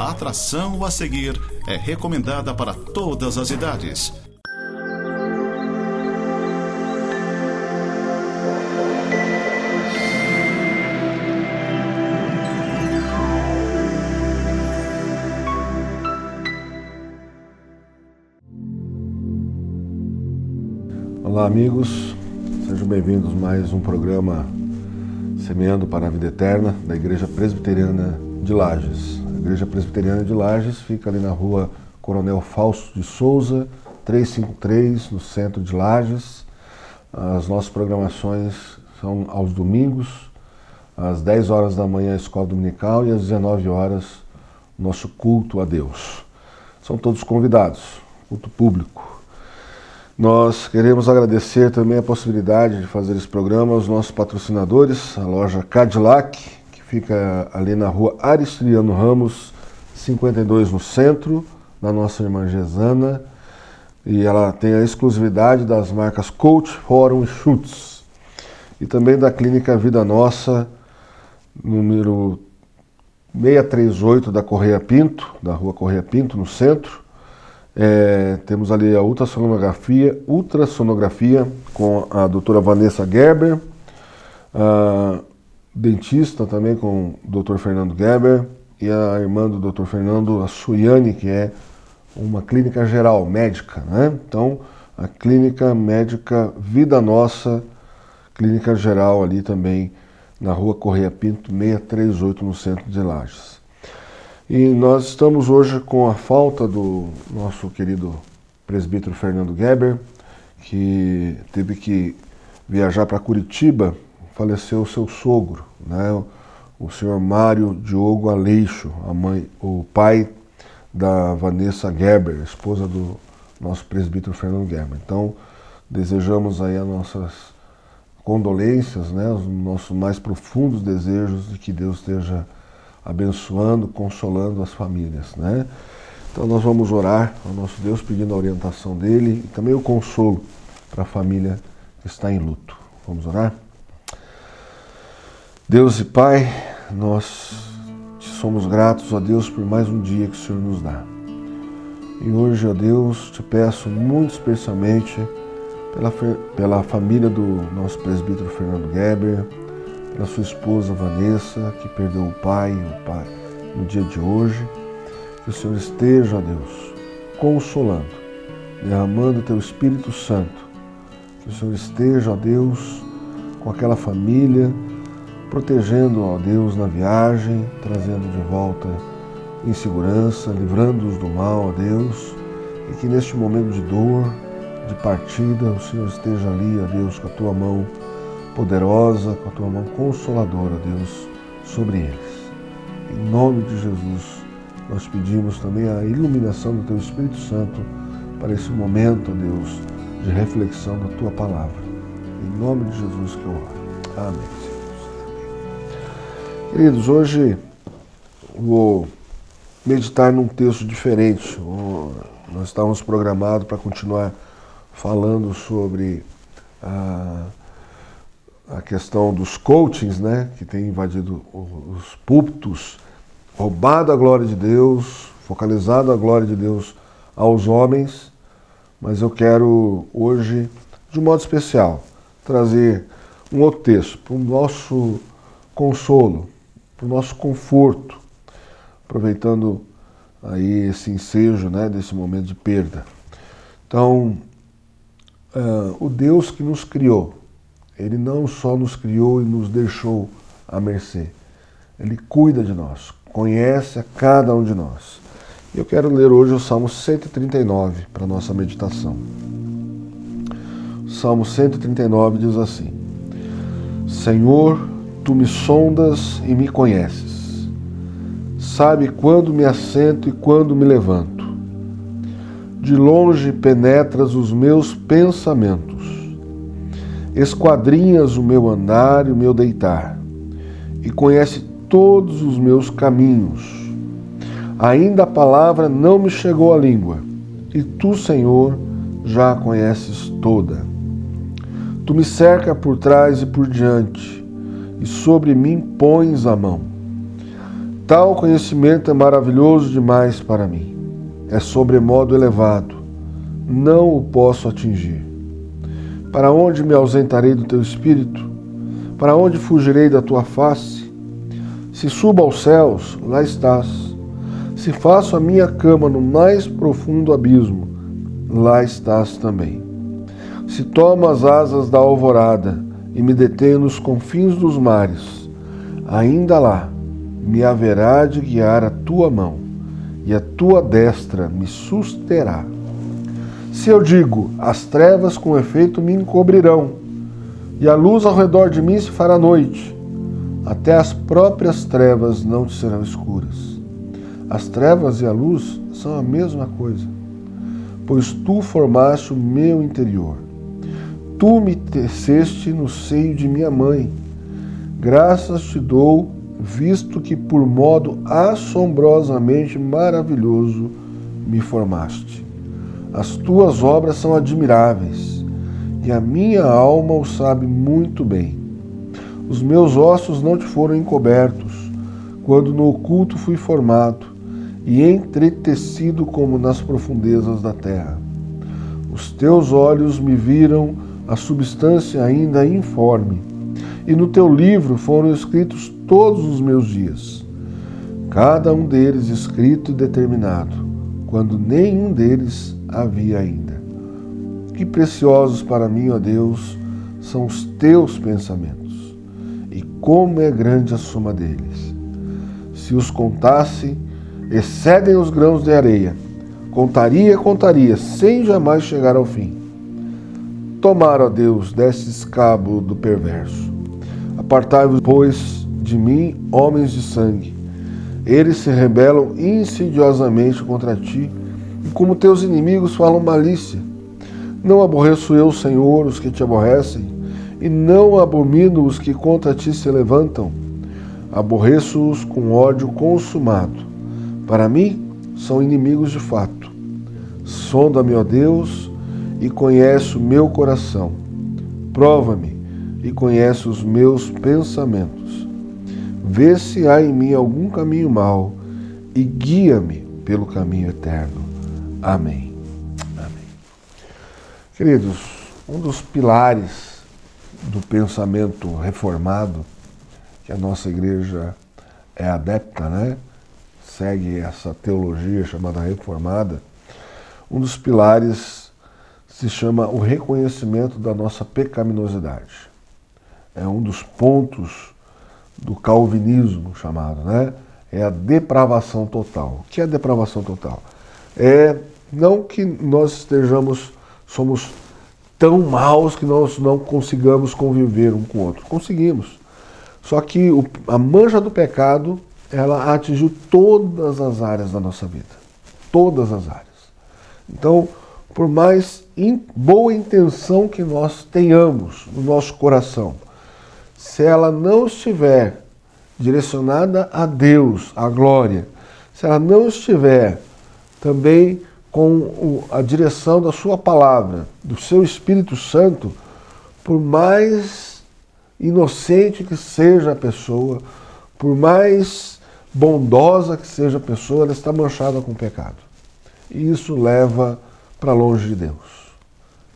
A atração a seguir é recomendada para todas as idades. Olá amigos, sejam bem-vindos a mais um programa Semeando para a Vida Eterna da Igreja Presbiteriana de Lages. A Igreja Presbiteriana de Lages fica ali na rua Coronel Fausto de Souza, 353, no centro de Lages. As nossas programações são aos domingos, às 10 horas da manhã a escola dominical e às 19 horas o nosso culto a Deus. São todos convidados, culto público. Nós queremos agradecer também a possibilidade de fazer esse programa aos nossos patrocinadores, a loja Cadillac, que fica ali na rua Aristiliano Ramos, 52 no centro, da nossa irmã Gesana, e ela tem a exclusividade das marcas Coach, Fórum e Schutz, e também da Clínica Vida Nossa, número 638 da Correia Pinto, da rua Correia Pinto, no centro. Temos ali a ultrassonografia com a doutora Vanessa Gerber, a dentista também com o Dr. Fernando Gerber e a irmã do Dr. Fernando, a Suiane, que é uma clínica geral, médica, né? Então, a Clínica Médica Vida Nossa, clínica geral ali também na rua Correia Pinto, 638 no centro de Lages. E nós estamos hoje com a falta do nosso querido presbítero Fernando Gerber, que teve que viajar para Curitiba, faleceu o seu sogro, né? O senhor Mário Diogo Aleixo, o pai da Vanessa Gerber, esposa do nosso presbítero Fernando Gerber. Então, desejamos aí as nossas condolências, né? Os nossos mais profundos desejos de que Deus esteja abençoando, consolando as famílias, né? Então nós vamos orar ao nosso Deus pedindo a orientação dele e também o consolo para a família que está em luto. Vamos orar? Deus e Pai, nós te somos gratos, ó Deus, por mais um dia que o Senhor nos dá. E hoje, ó Deus, te peço muito especialmente pela família do nosso presbítero Fernando Gerber, pela sua esposa Vanessa, que perdeu o pai no dia de hoje. Que o Senhor esteja, ó Deus, consolando, derramando o teu Espírito Santo. Que o Senhor esteja, ó Deus, com aquela família, protegendo, ó Deus, na viagem, trazendo de volta em segurança, livrando-os do mal, ó Deus. E que neste momento de dor, de partida, o Senhor esteja ali, ó Deus, com a tua mão poderosa, com a tua mão consoladora, Deus, sobre eles. Em nome de Jesus, nós pedimos também a iluminação do teu Espírito Santo para esse momento, Deus, de reflexão da tua palavra. Em nome de Jesus que eu oro. Amém, Senhor. Queridos, hoje vou meditar num texto diferente. Nós estávamos programados para continuar falando sobre a questão dos coachings, né, que tem invadido os púlpitos, roubado a glória de Deus, focalizado a glória de Deus aos homens, mas eu quero hoje, de modo especial, trazer um outro texto para o nosso consolo, para o nosso conforto, aproveitando aí esse ensejo, né, desse momento de perda. Então, o Deus que nos criou, Ele não só nos criou e nos deixou à mercê. Ele cuida de nós, conhece a cada um de nós. Eu quero ler hoje o Salmo 139 para a nossa meditação. O Salmo 139 diz assim: Senhor, Tu me sondas e me conheces. Sabe quando me assento e quando me levanto. De longe penetras os meus pensamentos. Esquadrinhas o meu andar e o meu deitar, e conhece todos os meus caminhos. Ainda a palavra não me chegou à língua, e tu, Senhor, já a conheces toda. Tu me cercas por trás e por diante, e sobre mim pões a mão. tal conhecimento é maravilhoso demais para mim. É sobremodo elevado. Não o posso atingir. Para onde me ausentarei do teu espírito? Para onde fugirei da tua face? Se subo aos céus, lá estás. Se faço a minha cama no mais profundo abismo, lá estás também. Se tomo as asas da alvorada e me detenho nos confins dos mares, ainda lá me haverá de guiar a tua mão, e a tua destra me susterá. Se eu digo, as trevas com efeito me encobrirão, e a luz ao redor de mim se fará noite, até as próprias trevas não te serão escuras. As trevas e a luz são a mesma coisa, pois tu formaste o meu interior. Tu me teceste no seio de minha mãe. Graças te dou, visto que por modo assombrosamente maravilhoso me formaste. As tuas obras são admiráveis, e a minha alma o sabe muito bem. Os meus ossos não te foram encobertos, quando no oculto fui formado, e entretecido como nas profundezas da terra. Os teus olhos me viram a substância ainda informe, e no teu livro foram escritos todos os meus dias, cada um deles escrito e determinado, quando nenhum deles havia ainda. Que preciosos para mim, ó Deus, são os teus pensamentos, e como é grande a soma deles. Se os contasse, excedem os grãos de areia. Contaria, sem jamais chegar ao fim. Tomara, ó Deus, desse escabo do perverso. Apartai-vos, pois, de mim, homens de sangue. Eles se rebelam insidiosamente contra ti, e como teus inimigos falam malícia. Não aborreço eu, Senhor, os que te aborrecem, e não abomino os que contra ti se levantam. Aborreço-os com ódio consumado. Para mim, são inimigos de fato. Sonda-me, ó Deus, e conhece o meu coração. Prova-me e conhece os meus pensamentos. Vê se há em mim algum caminho mau e guia-me pelo caminho eterno. Amém. Amém. Queridos, um dos pilares do pensamento reformado, que a nossa igreja é adepta, né? Segue essa teologia chamada reformada, um dos pilares se chama o reconhecimento da nossa pecaminosidade. É um dos pontos do calvinismo chamado, né? É a depravação total. O que é a depravação total? É não que nós somos tão maus que nós não consigamos conviver um com o outro. Conseguimos. Só que a mancha do pecado, ela atingiu todas as áreas da nossa vida. Todas as áreas. Então, por mais boa intenção que nós tenhamos no nosso coração, se ela não estiver direcionada a Deus, à glória, se ela não estiver também com a direção da sua palavra, do seu Espírito Santo, por mais inocente que seja a pessoa, por mais bondosa que seja a pessoa, ela está manchada com pecado. E isso leva para longe de Deus.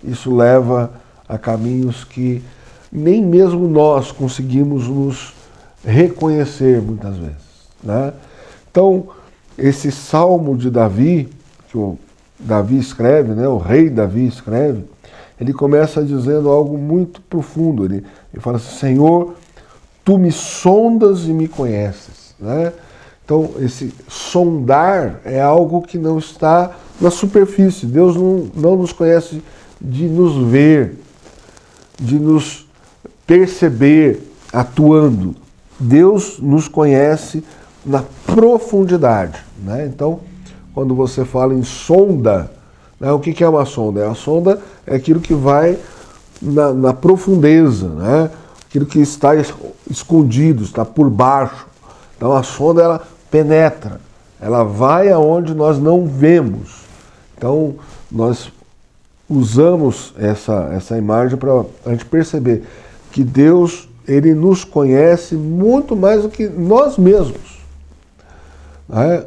Isso leva a caminhos que nem mesmo nós conseguimos nos reconhecer muitas vezes, né? Então, esse salmo de Davi, que o Davi escreve, né, o rei Davi escreve, ele começa dizendo algo muito profundo. Ele fala assim: Senhor, tu me sondas e me conheces, né? Então, esse sondar é algo que não está na superfície. Deus não nos conhece de nos ver, de nos perceber atuando. Deus nos conhece na profundidade, né? Então, quando você fala em sonda, né, o que é uma sonda? A sonda é aquilo que vai na profundeza, né? Aquilo que está escondido, está por baixo. Então a sonda, ela penetra, ela vai aonde nós não vemos. Então nós usamos essa imagem para a gente perceber que Deus, ele nos conhece muito mais do que nós mesmos. né?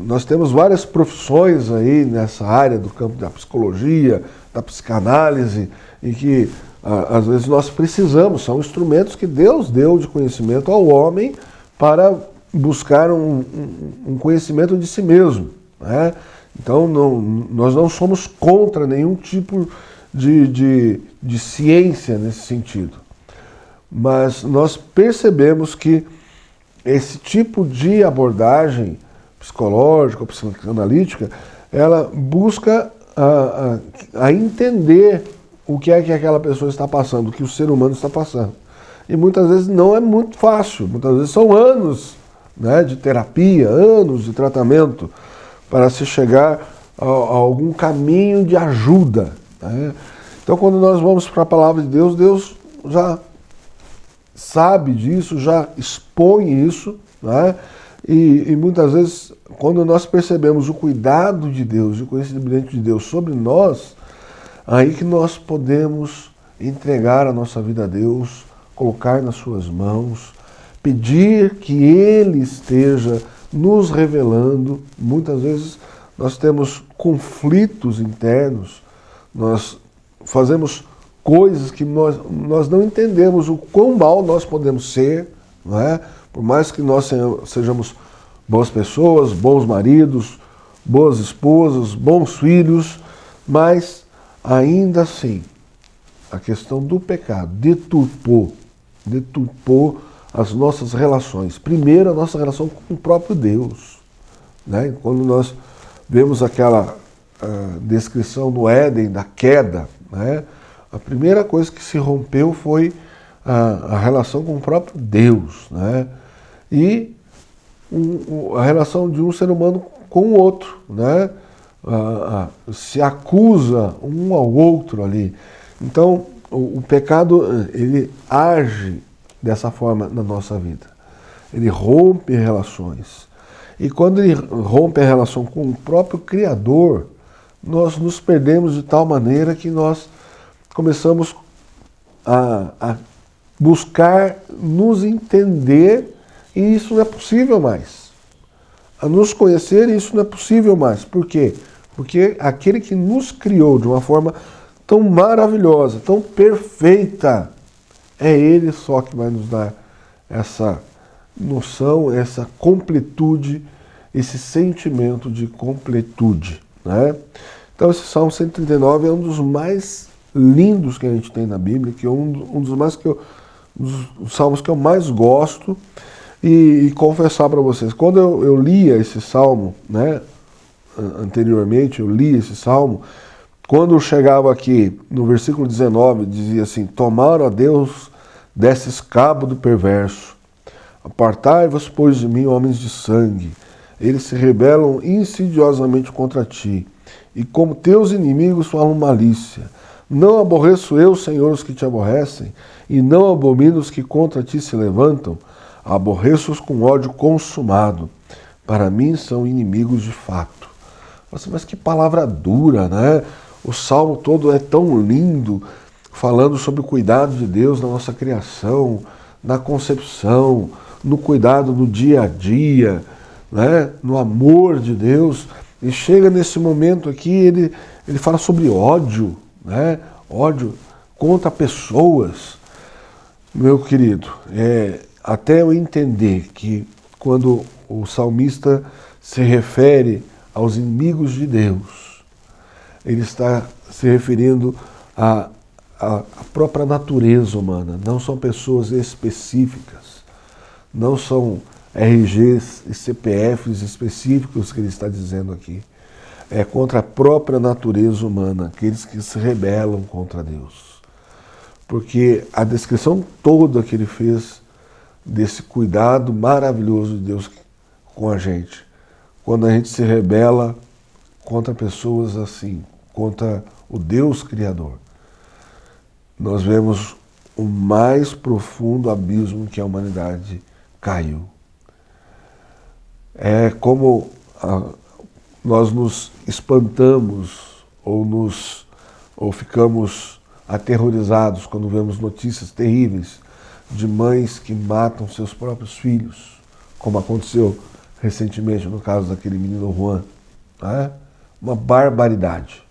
Nós temos várias profissões aí nessa área do campo da psicologia, da psicanálise, e que às vezes nós precisamos, são instrumentos que Deus deu de conhecimento ao homem para buscar um conhecimento de si mesmo, né? Então nós não somos contra nenhum tipo de ciência nesse sentido, mas nós percebemos que esse tipo de abordagem psicológica ou psicanalítica, ela busca a entender o que é que aquela pessoa está passando, o que o ser humano está passando. E muitas vezes não é muito fácil, muitas vezes são anos, né, de terapia, anos de tratamento para se chegar a algum caminho de ajuda, né? Então quando nós vamos para a palavra de Deus, Deus já sabe disso, já expõe isso, né? E muitas vezes, quando nós percebemos o cuidado de Deus, o conhecimento de Deus sobre nós, aí que nós podemos entregar a nossa vida a Deus, colocar nas suas mãos, pedir que Ele esteja nos revelando. Muitas vezes nós temos conflitos internos, nós fazemos coisas que nós não entendemos o quão mal nós podemos ser, não é? Por mais que nós sejamos boas pessoas, bons maridos, boas esposas, bons filhos, mas ainda assim, a questão do pecado deturpou as nossas relações. Primeiro, a nossa relação com o próprio Deus, né? Quando nós vemos aquela descrição no Éden da queda, né? A primeira coisa que se rompeu foi a relação com o próprio Deus, né? E a relação de um ser humano com o outro, né? Se acusa um ao outro ali. Então, o pecado, ele age dessa forma na nossa vida. Ele rompe relações. E quando ele rompe a relação com o próprio Criador, nós nos perdemos de tal maneira que nós começamos a buscar nos entender, e isso não é possível mais. A nos conhecer, isso não é possível mais. Por quê? Porque aquele que nos criou de uma forma tão maravilhosa, tão perfeita, é Ele só que vai nos dar essa noção, essa completude, esse sentimento de completude, né? Então esse Salmo 139 é um dos mais lindos que a gente tem na Bíblia, que é um dos salmos que eu mais gosto. E confessar para vocês, quando eu lia esse salmo, né, anteriormente eu li esse salmo, quando eu chegava aqui no versículo 19, dizia assim: tomaram a Deus desses cabo do perverso, apartai-vos, pois, de mim, homens de sangue, eles se rebelam insidiosamente contra ti, e como teus inimigos falam malícia. Não aborreço eu, Senhor, os que te aborrecem, e não abomino os que contra ti se levantam. Aborreço-os com ódio consumado. Para mim são inimigos de fato. Nossa, mas que palavra dura, né? O salmo todo é tão lindo, falando sobre o cuidado de Deus na nossa criação, na concepção, no cuidado no dia a dia, né? No amor de Deus. E chega nesse momento aqui, ele fala sobre ódio, né? Ódio contra pessoas. Meu querido, até eu entender que quando o salmista se refere aos inimigos de Deus, ele está se referindo à própria natureza humana. Não são pessoas específicas, não são RGs e CPFs específicos que ele está dizendo aqui. É contra a própria natureza humana, aqueles que se rebelam contra Deus. Porque a descrição toda que ele fez desse cuidado maravilhoso de Deus com a gente, quando a gente se rebela contra pessoas assim, contra o Deus Criador, nós vemos o mais profundo abismo que a humanidade caiu. É como nós nos espantamos ou ficamos aterrorizados quando vemos notícias terríveis de mães que matam seus próprios filhos, como aconteceu recentemente no caso daquele menino Juan. Né? Uma barbaridade.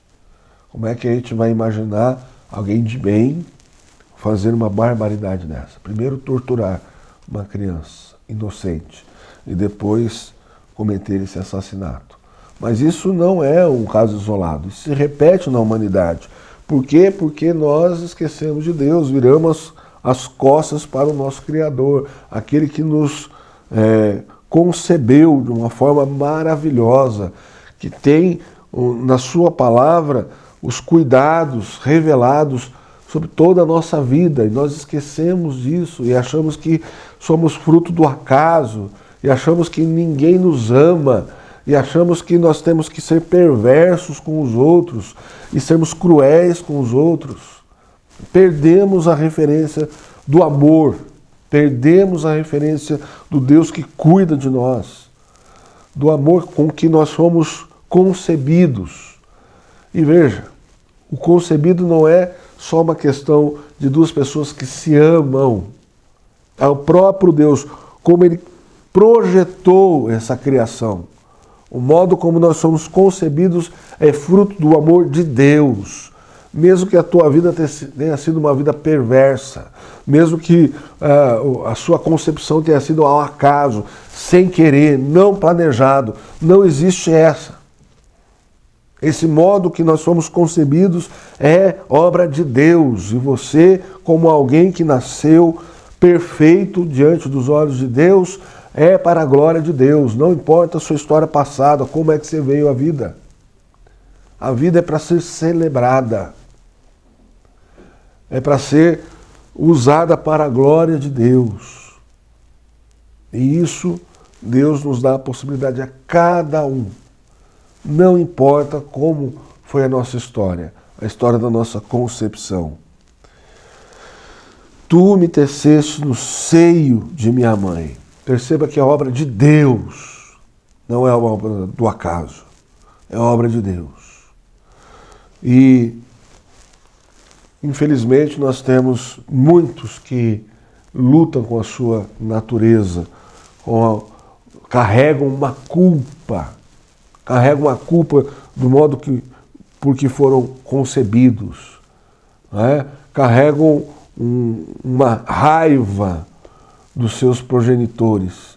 Como é que a gente vai imaginar alguém de bem fazer uma barbaridade dessa? Primeiro torturar uma criança inocente e depois cometer esse assassinato. Mas isso não é um caso isolado, isso se repete na humanidade. Por quê? Porque nós esquecemos de Deus, viramos as costas para o nosso Criador, aquele que nos concebeu de uma forma maravilhosa, que tem na sua palavra os cuidados revelados sobre toda a nossa vida, e nós esquecemos disso e achamos que somos fruto do acaso, e achamos que ninguém nos ama, e achamos que nós temos que ser perversos com os outros e sermos cruéis com os outros. Perdemos a referência do amor, perdemos a referência do Deus que cuida de nós, do amor com que nós somos concebidos. E veja, o concebido não é só uma questão de duas pessoas que se amam. É o próprio Deus, como Ele projetou essa criação. O modo como nós somos concebidos é fruto do amor de Deus. Mesmo que a tua vida tenha sido uma vida perversa, mesmo que a sua concepção tenha sido ao acaso, sem querer, não planejado, não existe essa. Esse modo que nós somos concebidos é obra de Deus. E você, como alguém que nasceu perfeito diante dos olhos de Deus, é para a glória de Deus. Não importa a sua história passada, como é que você veio à vida. A vida é para ser celebrada. É para ser usada para a glória de Deus. E isso Deus nos dá a possibilidade a cada um. Não importa como foi a nossa história, a história da nossa concepção. Tu me teceste no seio de minha mãe. Perceba que é obra de Deus, não é uma obra do acaso, é obra de Deus. E, infelizmente, nós temos muitos que lutam com a sua natureza, carregam uma culpa do modo por que foram concebidos, né? Carregam uma raiva dos seus progenitores.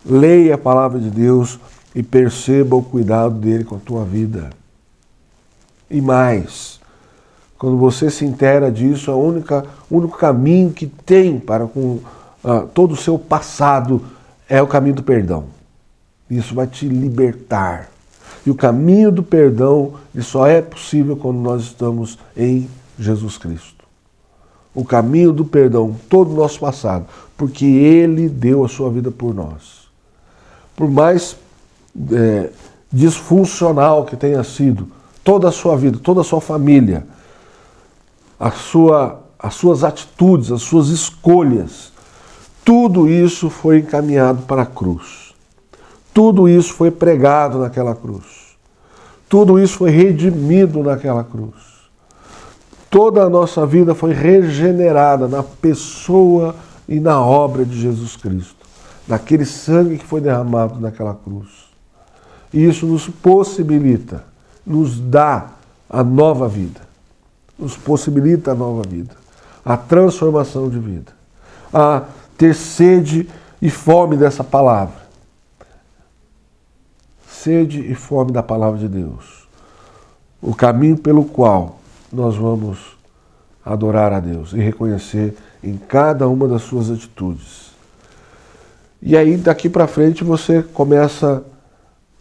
Leia a palavra de Deus e perceba o cuidado dele com a tua vida. E mais, quando você se inteira disso, o único caminho que tem para com todo o seu passado é o caminho do perdão. Isso vai te libertar. E o caminho do perdão só é possível quando nós estamos em Jesus Cristo. O caminho do perdão, todo o nosso passado, porque Ele deu a sua vida por nós. Por mais disfuncional que tenha sido toda a sua vida, toda a sua família, as suas atitudes, as suas escolhas, tudo isso foi encaminhado para a cruz. Tudo isso foi pregado naquela cruz. Tudo isso foi redimido naquela cruz. Toda a nossa vida foi regenerada na pessoa e na obra de Jesus Cristo, naquele sangue que foi derramado naquela cruz. E isso nos possibilita, nos dá a nova vida, nos possibilita a nova vida, a transformação de vida, a ter sede e fome dessa palavra. Sede e fome da palavra de Deus. O caminho pelo qual nós vamos adorar a Deus e reconhecer em cada uma das suas atitudes. E aí, daqui para frente, você começa,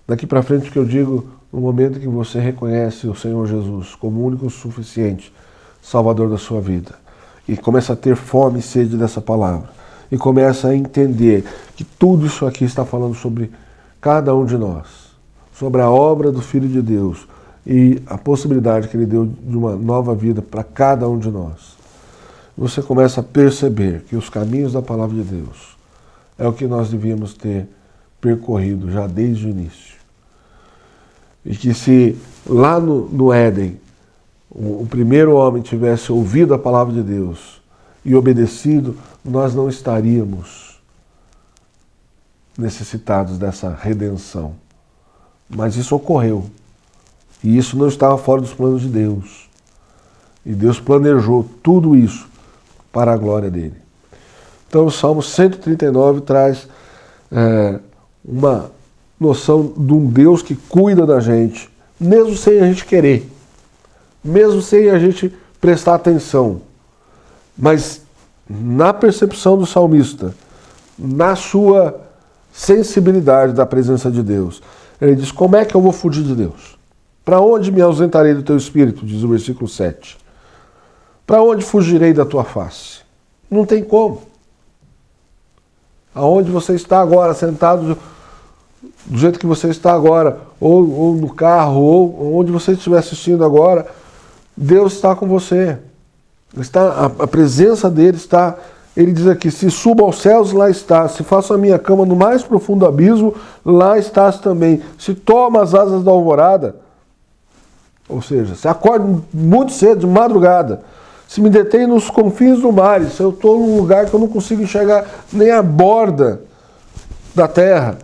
daqui para frente que eu digo, no momento que você reconhece o Senhor Jesus como o único suficiente Salvador da sua vida, e começa a ter fome e sede dessa palavra, e começa a entender que tudo isso aqui está falando sobre cada um de nós, sobre a obra do Filho de Deus, e a possibilidade que Ele deu de uma nova vida para cada um de nós. Você começa a perceber que os caminhos da palavra de Deus é o que nós devíamos ter percorrido já desde o início. E que se lá no Éden o primeiro homem tivesse ouvido a palavra de Deus e obedecido, nós não estaríamos necessitados dessa redenção. Mas isso ocorreu. E isso não estava fora dos planos de Deus. E Deus planejou tudo isso para a glória dele. Então o Salmo 139 traz uma noção de um Deus que cuida da gente, mesmo sem a gente querer, mesmo sem a gente prestar atenção. Mas na percepção do salmista, na sua sensibilidade da presença de Deus, ele diz: como é que eu vou fugir de Deus? Para onde me ausentarei do teu espírito? Diz o versículo 7. Para onde fugirei da tua face? Não tem como. Aonde você está agora, sentado do jeito que você está agora, ou no carro, ou onde você estiver assistindo agora, Deus está com você. A presença dele está. Ele diz aqui: se subo aos céus, lá está. Se faço a minha cama no mais profundo abismo, lá estás também. Se tomo as asas da alvorada, ou seja, se acordo muito cedo, de madrugada, se me detém nos confins do mar, se eu estou num lugar que eu não consigo enxergar nem a borda da terra,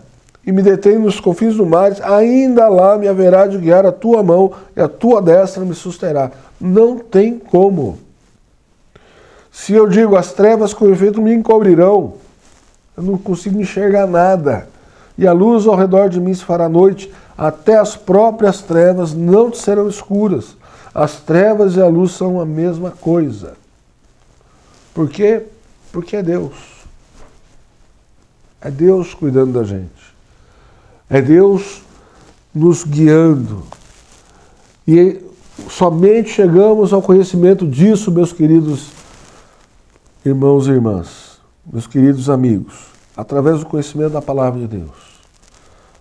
e me detém nos confins do mar, ainda lá me haverá de guiar a tua mão, e a tua destra me susterá. Não tem como. Se eu digo: as trevas com efeito me encobrirão, eu não consigo enxergar nada, e a luz ao redor de mim se fará noite, até as próprias trevas não te serão escuras. As trevas e a luz são a mesma coisa. Por quê? Porque é Deus. É Deus cuidando da gente. É Deus nos guiando. E somente chegamos ao conhecimento disso, meus queridos irmãos e irmãs, meus queridos amigos, através do conhecimento da palavra de Deus,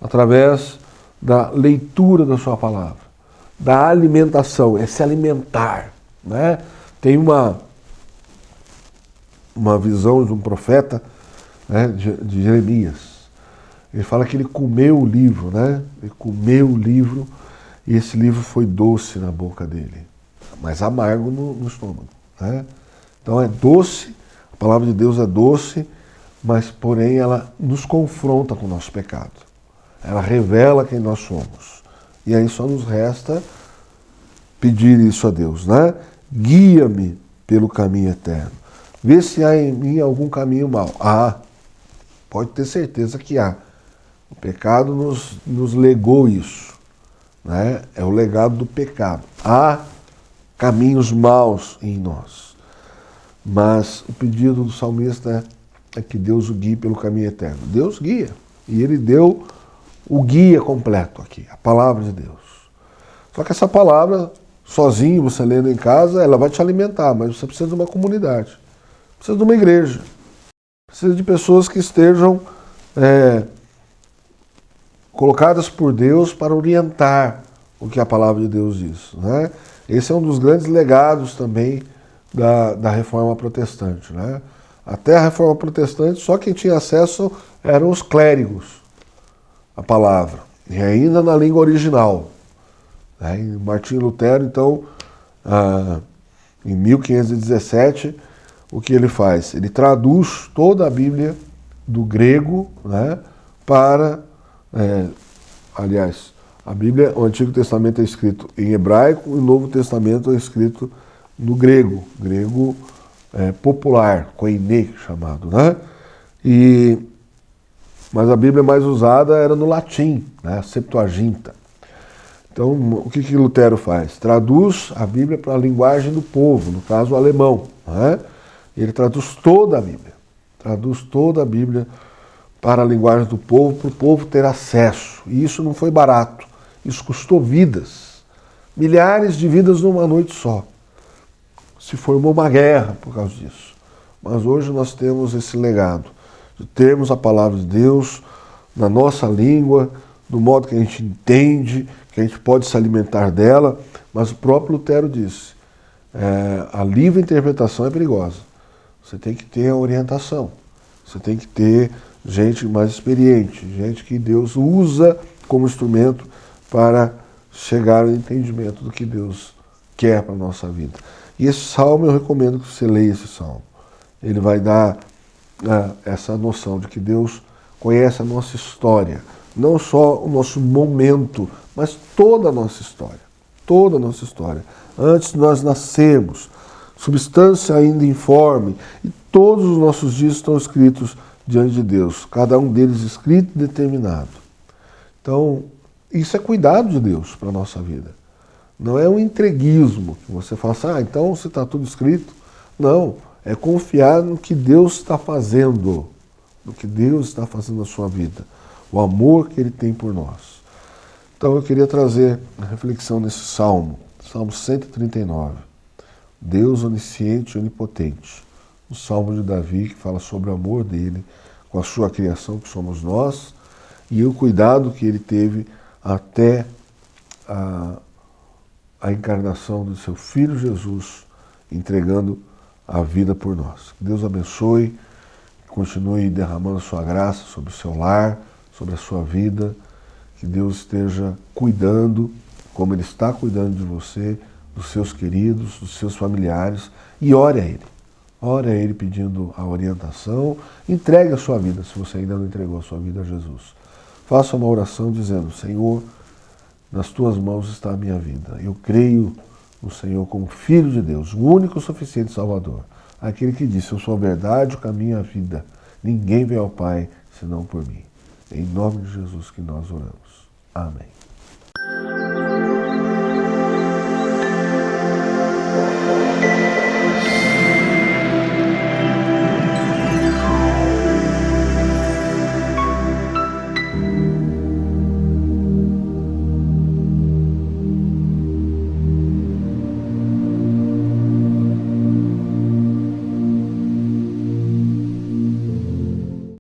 através da leitura da sua palavra, da alimentação, é se alimentar, né? Tem uma visão de um profeta, né, de Jeremias. Ele fala que ele comeu o livro, né? Ele comeu o livro e esse livro foi doce na boca dele, mas amargo no estômago, né? Então é doce, a palavra de Deus é doce, mas porém ela nos confronta com o nosso pecado. Ela revela quem nós somos. E aí só nos resta pedir isso a Deus, né? Guia-me pelo caminho eterno. Vê se há em mim algum caminho mau. Pode ter certeza que há. O pecado nos legou isso, né? É o legado do pecado. Há caminhos maus em nós. Mas o pedido do salmista é que Deus o guie pelo caminho eterno. Deus guia. E ele deu o guia completo aqui, a palavra de Deus. Só que essa palavra, sozinho, você lendo em casa, ela vai te alimentar, mas você precisa de uma comunidade, precisa de uma igreja, precisa de pessoas que estejam colocadas por Deus para orientar o que a palavra de Deus diz, né? Esse é um dos grandes legados também da Reforma Protestante, né? Até a Reforma Protestante, só quem tinha acesso eram os clérigos, a palavra, e ainda na língua original. Né? E Martinho Lutero, então, em 1517, o que ele faz? Ele traduz toda a Bíblia do grego, né, para... aliás, a Bíblia, o Antigo Testamento é escrito em hebraico e o Novo Testamento é escrito no grego popular, koiné, chamado, né? Mas a Bíblia mais usada era no latim, né? A Septuaginta. Então, o que Lutero faz? Traduz a Bíblia para a linguagem do povo, no caso o alemão, né? Ele traduz toda a Bíblia. Traduz toda a Bíblia para a linguagem do povo, para o povo ter acesso. E isso não foi barato. Isso custou vidas. Milhares de vidas numa noite só. Se formou uma guerra por causa disso. Mas hoje nós temos esse legado de termos a palavra de Deus na nossa língua, do modo que a gente entende, que a gente pode se alimentar dela. Mas o próprio Lutero disse, a livre interpretação é perigosa. Você tem que ter a orientação. Você tem que ter gente mais experiente, gente que Deus usa como instrumento para chegar ao entendimento do que Deus quer para a nossa vida. E esse salmo, eu recomendo que você leia esse salmo. Ele vai dar essa noção de que Deus conhece a nossa história, não só o nosso momento, mas toda a nossa história. Toda a nossa história. Antes de nós nascermos, substância ainda informe, e todos os nossos dias estão escritos diante de Deus, cada um deles escrito e determinado. Então, isso é cuidado de Deus para a nossa vida. Não é um entreguismo, que você fala assim, então se está tudo escrito. Não, é confiar no que Deus está fazendo, no que Deus está fazendo na sua vida, o amor que Ele tem por nós. Então eu queria trazer a reflexão nesse Salmo, Salmo 139, Deus onisciente e onipotente, o Salmo de Davi que fala sobre o amor dele com a sua criação, que somos nós, e o cuidado que ele teve até a encarnação do seu Filho Jesus, entregando a vida por nós. Que Deus abençoe, continue derramando a sua graça sobre o seu lar, sobre a sua vida, que Deus esteja cuidando, como Ele está cuidando de você, dos seus queridos, dos seus familiares, e ore a Ele. Ore a Ele pedindo a orientação, entregue a sua vida, se você ainda não entregou a sua vida a Jesus. Faça uma oração dizendo, Senhor, nas Tuas mãos está a minha vida. Eu creio no Senhor como Filho de Deus, o único e suficiente Salvador. Aquele que disse, eu sou a verdade, o caminho e a vida. Ninguém vem ao Pai senão por mim. Em nome de Jesus que nós oramos. Amém.